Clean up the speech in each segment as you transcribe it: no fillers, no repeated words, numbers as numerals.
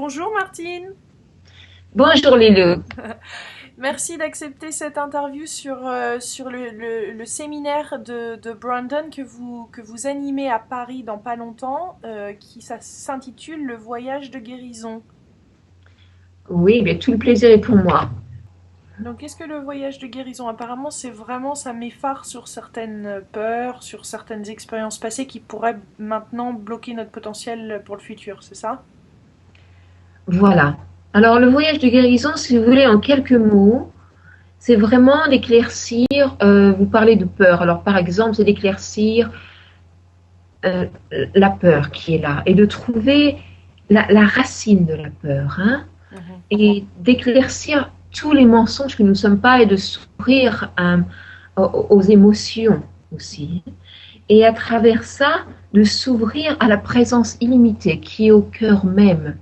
Bonjour Martine, Bonjour Lilou. merci d'accepter cette interview sur le séminaire de Brandon que vous animez à Paris dans pas longtemps, qui ça s'intitule Le voyage de guérison. Oui, bien, tout le plaisir est pour moi. Donc qu'est-ce que le voyage de guérison? Apparemment c'est vraiment, ça m'effare sur certaines peurs, sur certaines expériences passées qui pourraient maintenant bloquer notre potentiel pour le futur, c'est ça? Voilà. Alors, le voyage de guérison, si vous voulez, en quelques mots, c'est vraiment d'éclaircir, vous parlez de peur. Alors, par exemple, c'est d'éclaircir euh, la peur qui est là et de trouver la racine de la peur, hein, Mhm. et d'éclaircir tous les mensonges que nous ne sommes pas et de s'ouvrir aux émotions aussi. Et à travers ça, de s'ouvrir à la présence illimitée qui est au cœur même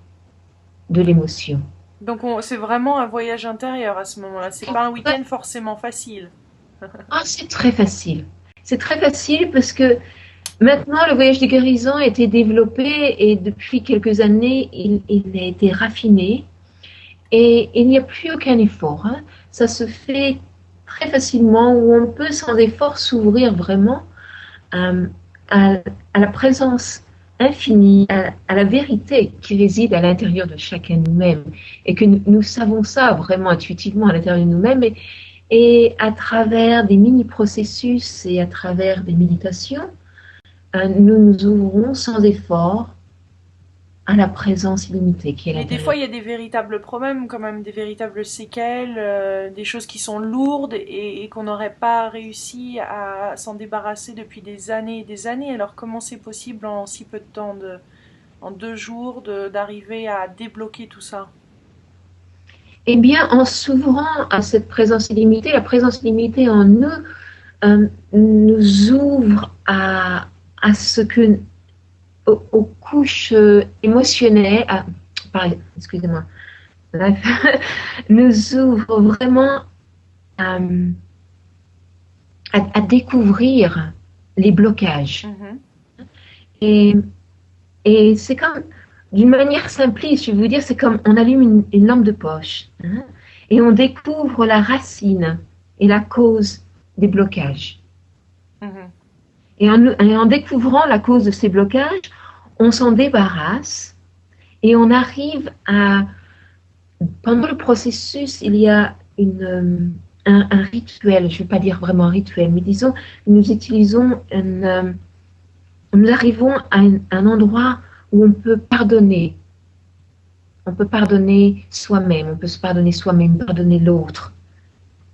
de l'émotion. Donc c'est vraiment un voyage intérieur à ce moment-là, c'est pas un week-end forcément facile. Ah, c'est très facile. C'est très facile parce que maintenant, le voyage de guérison a été développé et depuis quelques années, il a été raffiné et il n'y a plus aucun effort, hein. Ça se fait très facilement où on peut sans effort s'ouvrir vraiment à, à, à la présence infinie, à la vérité qui réside à l'intérieur de chacun de nous-mêmes et que nous savons ça vraiment intuitivement à l'intérieur de nous-mêmes. Et à travers des mini-processus et à travers des méditations, nous nous ouvrons sans effort à la présence illimitée qui est à Mais des fois, l'intérieur. il y a des véritables problèmes, quand même, des véritables séquelles, des choses qui sont lourdes et qu'on n'aurait pas réussi à s'en débarrasser depuis des années et des années. Alors comment c'est possible en si peu de temps, en 2 jours, d'arriver à débloquer tout ça? Eh bien, en s'ouvrant à cette présence illimitée, la présence illimitée en nous nous ouvre à ce que, aux couches émotionnelles, excusez-moi, bref, nous ouvre vraiment à, à découvrir les blocages. Mhm. Et, et c'est comme, d'une manière simpliste, je vais vous dire, c'est comme on allume une lampe de poche, hein, et on découvre la racine et la cause des blocages. Mhm. Et en découvrant la cause de ces blocages, on s'en débarrasse et on arrive à, pendant le processus, il y a un rituel, je ne vais pas dire vraiment un rituel, mais disons, nous utilisons nous arrivons à un endroit où on peut pardonner. On peut pardonner soi-même, on peut se pardonner soi-même, pardonner l'autre,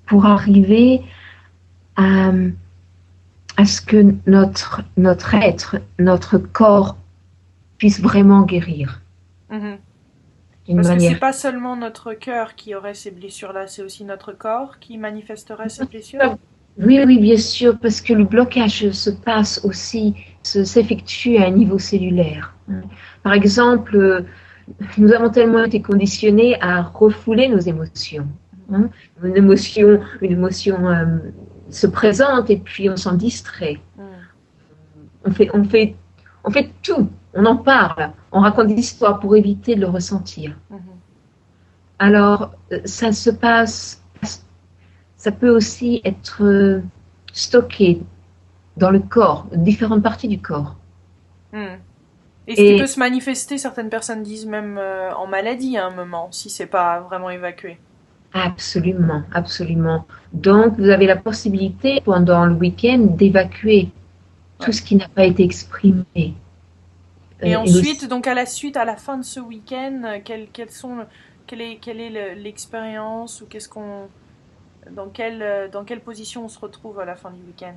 pour arriver à, à ce que notre être, notre corps puisse vraiment guérir Mhm. d'une Parce que c'est manière. pas seulement notre cœur qui aurait ces blessures-là, c'est aussi notre corps qui manifesterait ces blessures. Oui, oui, bien sûr, parce que le blocage se passe aussi, s'effectue à un niveau cellulaire. Par exemple, nous avons tellement été conditionnés à refouler nos émotions, Mhm. hein. Une émotion se présente et puis on s'en distrait. Mhm. On fait, on fait, on fait tout. On en parle. On raconte des histoires pour éviter de le ressentir. Mhm. Alors, ça se passe, ça peut aussi être stocké dans le corps, différentes parties du corps. Mhm. Et ce qui peut Et se manifester, certaines personnes disent même en maladie à un moment, si c'est pas vraiment évacué. absolument, absolument. Donc, vous avez la possibilité pendant le week-end d'évacuer tout Ouais. ce qui n'a pas été exprimé. Et Et ensuite, aussi, donc à la suite, à la fin de ce week-end, quelle est l'expérience ou qu'est-ce qu'on, dans quelle position on se retrouve à la fin du week-end?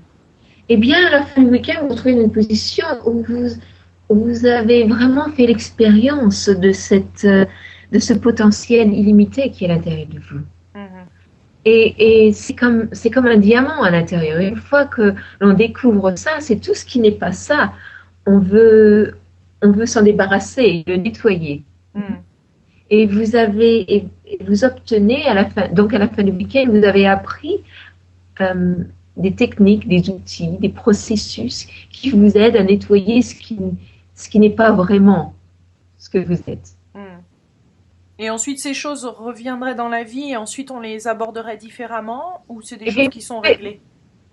eh bien, à la fin du week-end, vous vous trouvez dans une position où vous avez vraiment fait l'expérience de de ce potentiel illimité qui est à l'intérieur de vous. Mhm. Et c'est comme un diamant à l'intérieur. Une fois que l'on découvre ça, c'est tout ce qui n'est pas ça. On veut, on veut s'en débarrasser, le nettoyer. Mhm. Et vous obtenez à la fin, donc à la fin du week-end, vous avez appris euh, des techniques, des outils, des processus qui vous aident à nettoyer ce qui n'est pas vraiment ce que vous êtes. Mhm. Et ensuite, ces choses reviendraient dans la vie et ensuite on les aborderait différemment ou c'est des Eh bien, choses qui sont réglées?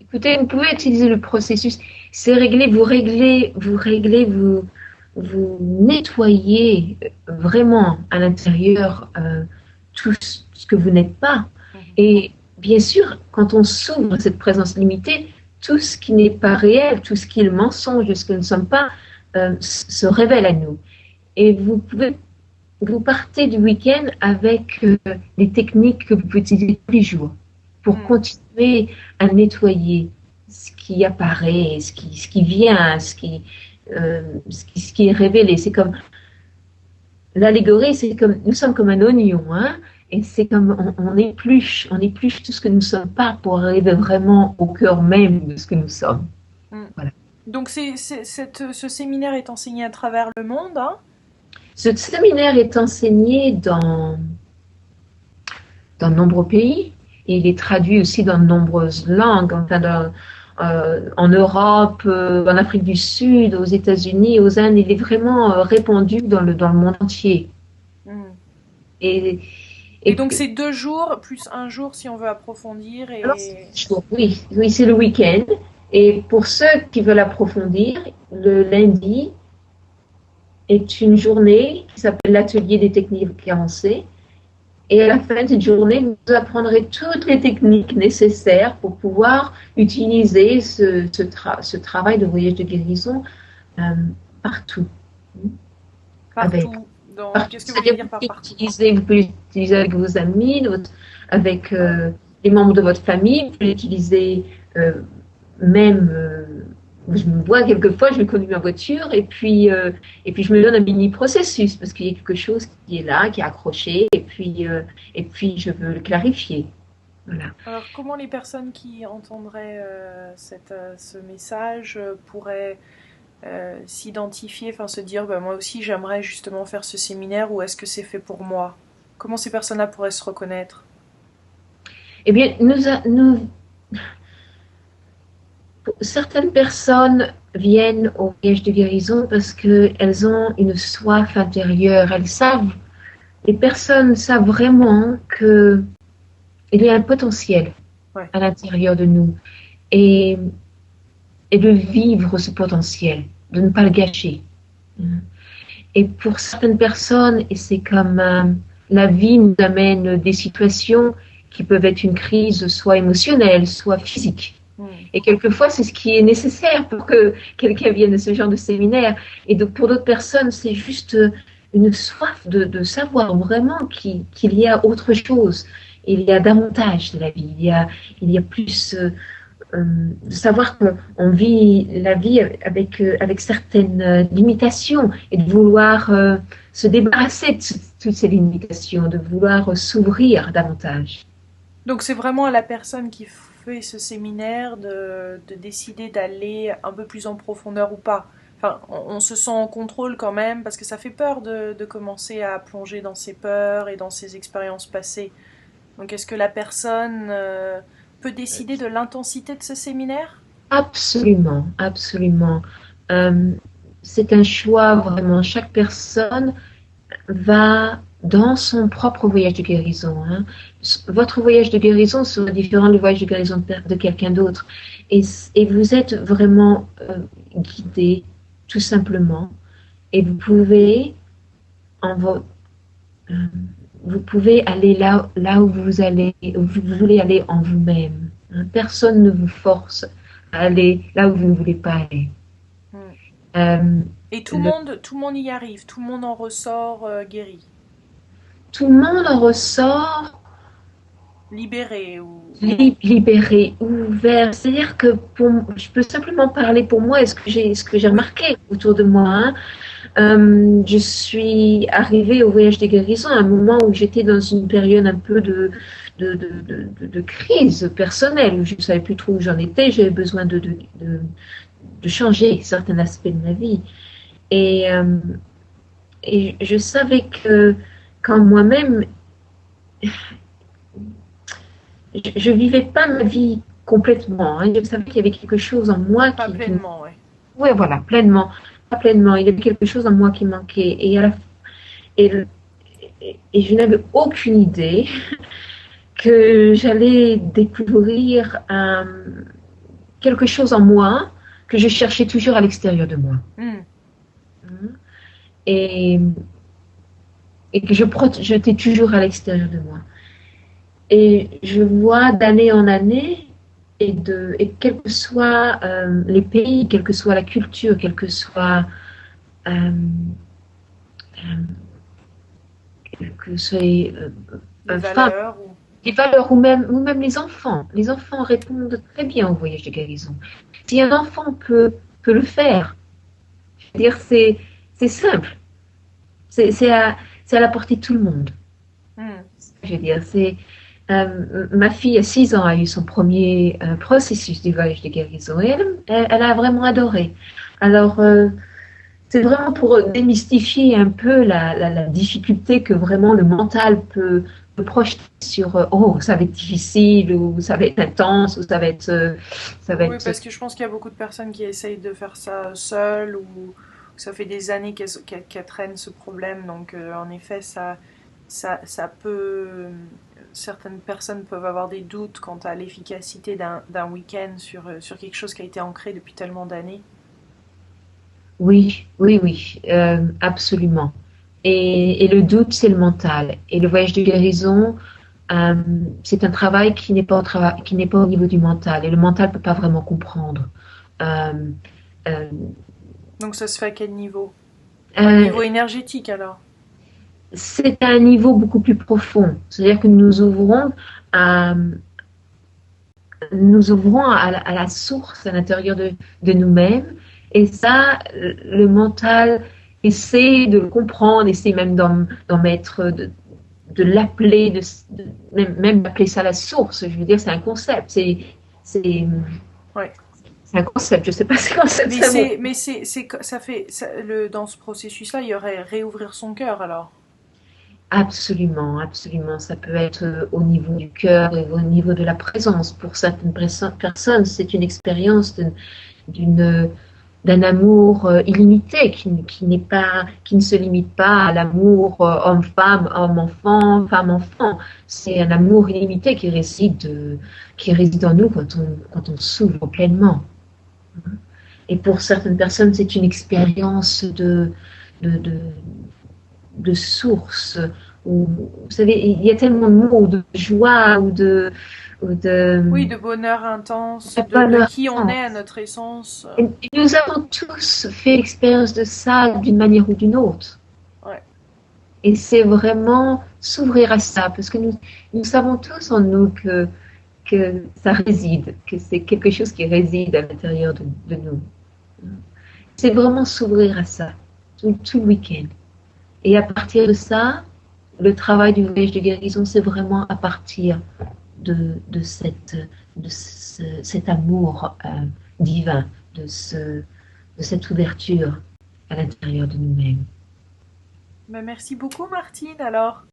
écoutez, vous pouvez utiliser le processus. C'est réglé, vous nettoyez vraiment à l'intérieur tout ce que vous n'êtes pas. Mhm. Et bien sûr, quand on s'ouvre à cette présence limitée, tout ce qui n'est pas réel, tout ce qui est le mensonge, ce que nous ne sommes pas, se révèle à nous. Et vous partez du week-end avec les techniques que vous pouvez utiliser tous les jours pour Mm. continuer à nettoyer ce qui apparaît, ce qui vient, ce qui est révélé. C'est comme l'allégorie, c'est comme nous sommes comme un oignon, hein, et c'est comme on épluche tout ce que nous ne sommes pas pour arriver vraiment au cœur même de ce que nous sommes. Mm. Voilà. Donc ce séminaire est enseigné à travers le monde, hein? Ce séminaire est enseigné dans de nombreux pays et il est traduit aussi dans de nombreuses langues, en Europe, en Afrique du Sud, aux États-Unis, aux Indes. Il est vraiment répandu dans le monde entier. Mm. Et, Et et donc c'est 2 jours plus un jour si on veut approfondir alors, et... oui, oui, c'est le week-end. Et pour ceux qui veulent approfondir, le lundi est une journée qui s'appelle l'atelier des techniques avancées. Et à la fin de cette journée, vous apprendrez toutes les techniques nécessaires pour pouvoir utiliser ce travail de voyage de guérison euh, partout. Avec, Partout. Dans... partout. Qu'est-ce que vous voulez C'est-à-dire dire par partout? vous pouvez l'utiliser avec vos amis, avec les membres de votre famille, vous pouvez l'utiliser euh, même. Je me vois quelquefois, je vais conduire ma voiture et puis je me donne un mini processus parce qu'il y a quelque chose qui est là, qui est accroché et puis je veux le clarifier. Voilà. Alors comment les personnes qui entendraient ce message pourraient s'identifier, enfin se dire bah, moi aussi j'aimerais justement faire ce séminaire ou est-ce que c'est fait pour moi? Comment ces personnes-là pourraient se reconnaître? Eh bien, certaines personnes viennent au voyage de guérison parce qu'elles ont une soif intérieure. Les personnes savent vraiment qu'il y a un potentiel Ouais. à l'intérieur de nous et, et de vivre ce potentiel, de ne pas le gâcher. Et pour certaines personnes, et c'est comme la vie nous amène des situations qui peuvent être une crise soit émotionnelle, soit physique. Mm. Et quelquefois, c'est ce qui est nécessaire pour que quelqu'un vienne de ce genre de séminaire. Et donc, pour d'autres personnes, c'est juste une soif de savoir vraiment qu'il y a autre chose. Il y a davantage de la vie. Il y a plus de savoir qu'on vit la vie avec certaines limitations et de vouloir se débarrasser de toutes ces limitations, de vouloir s'ouvrir davantage. Donc c'est vraiment à la personne qui fait ce séminaire de décider d'aller un peu plus en profondeur ou pas. Enfin, on se sent en contrôle quand même parce que ça fait peur de commencer à plonger dans ses peurs et dans ses expériences passées. Donc est-ce que la personne peut décider de l'intensité de ce séminaire? Absolument, absolument. Euh, c'est un choix vraiment. Chaque personne va dans son propre voyage de guérison. Hein. Votre voyage de guérison sera différent du voyage de guérison de quelqu'un d'autre. Et vous êtes vraiment guidé, tout simplement. Et en vo- euh, vous pouvez aller là où où vous voulez aller en vous-même. Hein. Personne ne vous force à aller là où vous ne voulez pas aller. Hmm. Euh, Et le, tout le monde y arrive, tout le monde en ressort guéri, tout le monde en ressort libéré ou non. libéré, ouvert. C'est-à-dire que je peux simplement parler pour moi et ce que j'ai Oui. remarqué autour de moi. Hein. Je suis arrivée au voyage des guérisons à un moment où j'étais dans une période un peu de crise personnelle, où je ne savais plus trop où j'en étais, j'avais besoin de changer certains aspects de ma vie. Et, euh, et je savais que quand moi-même, je vivais pas ma vie complètement. Hein. Je savais qu'il y avait quelque chose en moi Pas pleinement, ouais. ouais, voilà, pleinement, pas pleinement. Il y avait quelque chose en moi qui manquait. Et et je n'avais aucune idée que j'allais découvrir quelque chose en moi que je cherchais toujours à l'extérieur de moi. Hmm. Et, et que je projetais toujours à l'extérieur de moi. Et je vois d'année en année, et quels que soient les pays, quelle que soit la culture, quelle que soit, euh, quelles que soient Les femmes, valeurs ou... les valeurs, ou même les enfants. Les enfants répondent très bien au voyage de guérison. Si un enfant peut le faire, je veux dire, c'est simple. C'est à la portée de tout le monde. Hmm. Je veux dire, ma fille à 6 ans a eu son premier processus du voyage de guérison et elle a vraiment adoré. Alors, c'est vraiment pour démystifier un peu la difficulté que vraiment le mental peut projeter sur oh, ça va être difficile, ou ça va être intense, ou ça va Oui, être. parce que je pense qu'il y a beaucoup de personnes qui essayent de faire ça seules ou que ça fait des années qu'elles traînent ce problème. Donc, en effet, ça peut. Certaines personnes peuvent avoir des doutes quant à l'efficacité d'un week-end sur quelque chose qui a été ancré depuis tellement d'années. Oui, oui, oui, absolument. Et le doute, c'est le mental. Et le voyage de guérison, euh, c'est un travail qui n'est pas au niveau du mental. Et le mental ne peut pas vraiment comprendre. Euh, euh, Donc, ça se fait à quel niveau? Au niveau euh, énergétique alors? c'est à un niveau beaucoup plus profond. C'est-à-dire que à, nous ouvrons à la source à l'intérieur de nous-mêmes. Et ça, le mental essaie de le comprendre, essaie même d'en mettre, de l'appeler, même d'appeler ça la source. Je veux dire, c'est un concept. C'est, Ouais. c'est un concept. Je ne sais pas si concept Mais c'est un mot. ça fait, dans ce processus-là, il y aurait réouvrir son cœur alors. Absolument, absolument. Ça peut être au niveau du cœur et au niveau de la présence. Pour certaines personnes, c'est une expérience d'une, d'un amour illimité qui ne se limite pas à l'amour homme-femme, homme-enfant, femme-enfant. C'est un amour illimité qui réside en nous quand on s'ouvre pleinement. Et pour certaines personnes, c'est une expérience de, de, de source. Où, vous savez, il y a tellement de mots de joie ou Oui, de bonheur intense, de de bonheur. qui on est à notre essence. Et nous avons tous fait l'expérience de ça d'une manière ou d'une autre. Ouais. Et c'est vraiment s'ouvrir à ça, parce que nous savons tous en nous que ça réside, que c'est quelque chose qui réside à l'intérieur de nous. C'est vraiment s'ouvrir à ça, tout le week-end. Et à partir de ça, le travail du voyage de guérison, c'est vraiment à partir de cet amour divin, de cette ouverture à l'intérieur de nous-mêmes. Ben, merci beaucoup, Martine, alors.